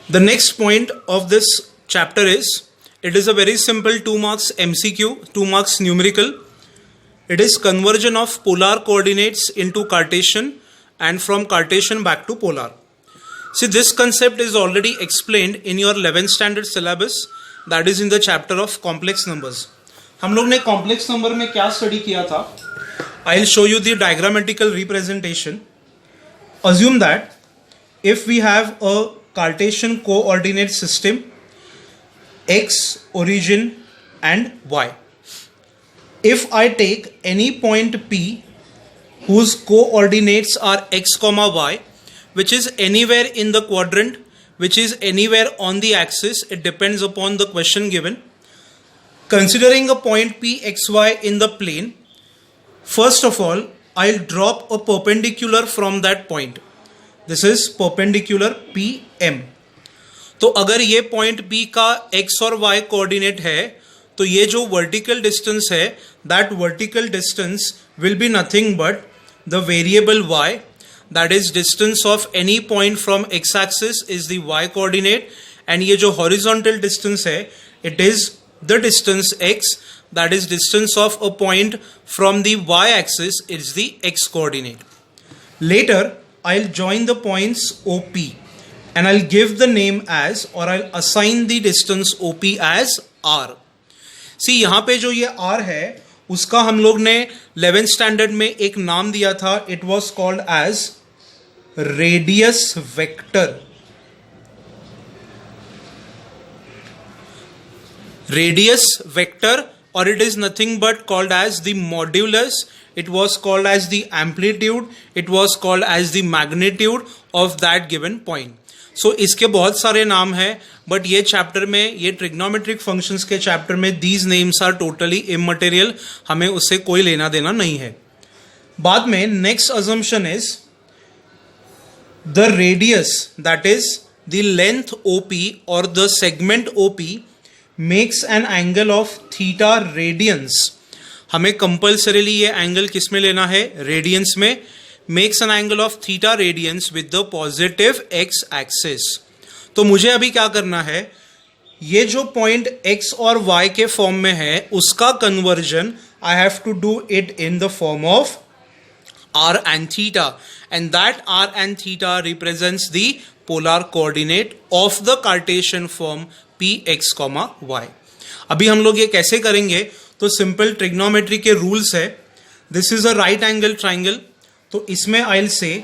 The next point of this chapter is, it is a very simple 2 marks MCQ, 2 marks numerical. It is conversion of polar coordinates into Cartesian and from Cartesian back to polar. See, this concept is already explained in your 11th standard syllabus, that is in the chapter of complex numbers. हम लोग ने complex number में क्या study किया था? I'll show you the diagrammatical representation. Assume that if we have a Cartesian coordinate system, x, origin and y. If I take any point P whose coordinates are x, y, which is anywhere in the quadrant, which is anywhere on the axis, it depends upon the question given. Considering a point P, x, y in the plane, first of all, I'll drop a perpendicular from that point. This is perpendicular PM. तो अगर ये point P का x और y coordinate है, तो ये जो vertical distance है, that vertical distance will be nothing but the variable y, that is distance of any point from x axis is the y coordinate, and ये जो horizontal distance है, it is the distance x, that is distance of a point from the y axis is the x coordinate. Later I'll join the points OP and I'll give the name as, or I'll assign the distance OP as R. See, यहाँ पे जो ये R है, उसका हम लोग ने 11th standard में एक नाम दिया था. It was called as radius vector. Radius vector, or it is nothing but called as the modulus. It was called as the amplitude, it was called as the magnitude of that given point. So इसके बहुत सारे नाम हैं, but ये chapter में, ये trigonometric functions के chapter में these names are totally immaterial, हमें उससे कोई लेना देना नहीं है. बाद में next assumption is the radius, that is the length OP or the segment OP makes an angle of theta radians. हमें कंपल्सरीली ये एंगल किस में लेना है? रेडियंस में. Makes an angle of theta radians with the positive x axis. तो मुझे अभी क्या करना है, ये जो पॉइंट एक्स और वाई के फॉर्म में है, उसका conversion I have to do it in the form of r and theta, and that r and theta represents the polar coordinate of the Cartesian form P x comma Y. अभी हम लोग ये कैसे करेंगे? तो सिंपल ट्रिग्नोमेट्री के rules है. This is a right angle triangle, तो इसमें I will say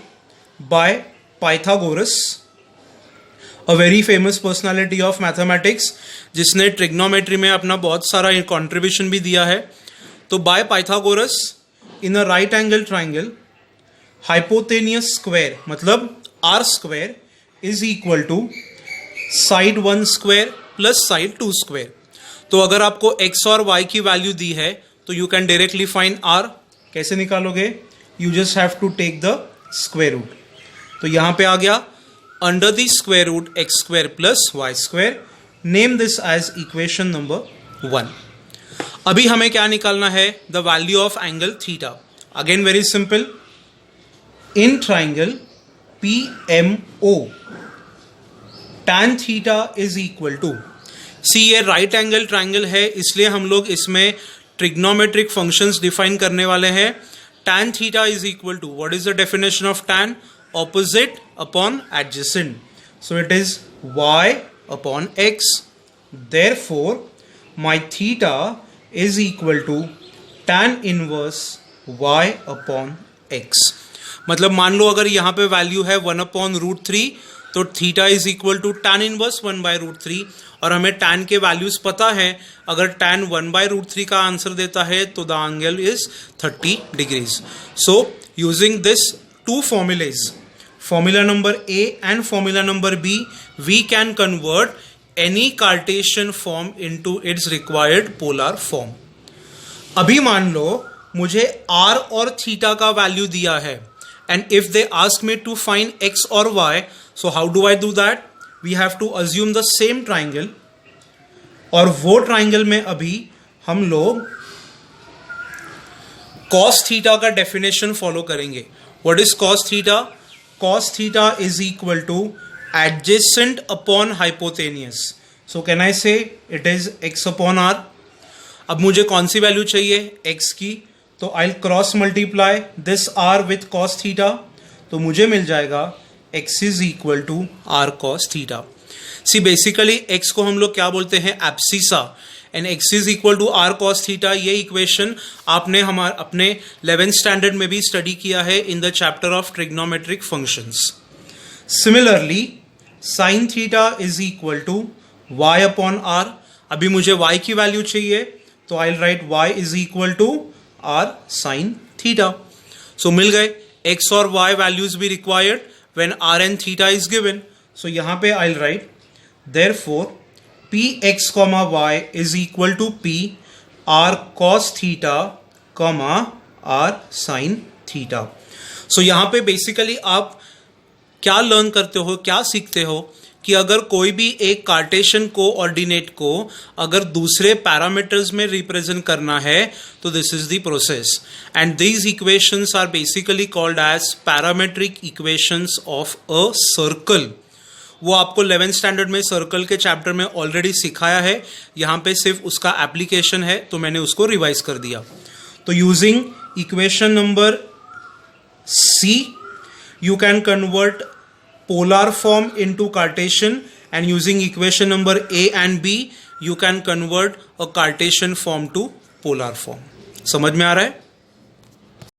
by Pythagoras, a very famous personality of mathematics, जिसने ट्रिग्नोमेट्री में अपना बहुत सारा कंट्रीब्यूशन भी दिया है. तो by Pythagoras in a right angle triangle, hypotenuse square मतलब r square is equal to side 1 square plus side 2 square. तो अगर आपको x और y की वैल्यू दी है, तो you can directly find r. कैसे निकालोगे? You just have to take the square root. तो यहां पे आ गया under the square root x square plus y square. Name this as equation number 1. अभी हमें क्या निकालना है? The value of angle theta. Again very simple. In triangle PMO, tan theta is equal to, see ये right angle triangle है, इसलिए हम लोग इसमें ट्रिग्नोमेट्रिक फंक्शंस डिफाइन करने वाले हैं. tan theta is equal to, what is the definition of tan? Opposite upon adjacent. So it is y upon x. Therefore my theta is equal to tan inverse y upon x. मतलब मान लो अगर यहाँ पे value है 1/√3, तो theta is equal to tan inverse 1/√3, और हमें tan के वैल्यूज पता है. अगर tan 1/√3 का आंसर देता है, तो the angle is 30 degrees. So using this two formulae, formula number A and formula number B, we can convert any Cartesian form into its required polar form. अभी मान लो मुझे r और थीटा का value दिया है, and if they ask me to find x or y, so how do I do that? We have to assume the same triangle, और वो triangle में अभी हम लोग cos थीटा का डेफिनेशन फॉलो करेंगे. What is cos theta? Cos theta is equal to adjacent upon hypotenuse. So can I say it is x upon r? अब मुझे कौन सी वैल्यू चाहिए x की, तो I'll cross multiply this r with cos theta, तो मुझे मिल जाएगा x is equal to r cos theta. See basically x को हम लोग क्या बोलते हैं, abscissa, and x is equal to r cos theta. ये इक्वेशन आपने अपने 11th स्टैंडर्ड में भी स्टडी किया है in the chapter of trigonometric functions. Similarly sine theta is equal to y upon r. अभी मुझे y की वैल्यू चाहिए, तो I write y is equal to r sine theta. So मिल गए x और y वैल्यूज भी required when r and theta is given. So यहां पे I write therefore px comma y is equal to p r cos theta comma r sin theta. So यहाँ पे basically आप क्या लर्न करते हो, क्या सीखते हो कि अगर कोई भी एक कार्टेशियन कोऑर्डिनेट को अगर दूसरे पैरामीटर्स में रिप्रेजेंट करना है तो this is the process, and these equations are basically called as parametric equations of a circle. वो आपको 11th स्टैंडर्ड में सर्कल के चैप्टर में ऑलरेडी सिखाया है, यहाँ पे सिर्फ उसका एप्लीकेशन है, तो मैंने उसको रिवाइज कर दिया. तो using equation number C you can convert polar form into Cartesian, and using equation number A and B you can convert a Cartesian form to polar form. समझ में आ रहा है?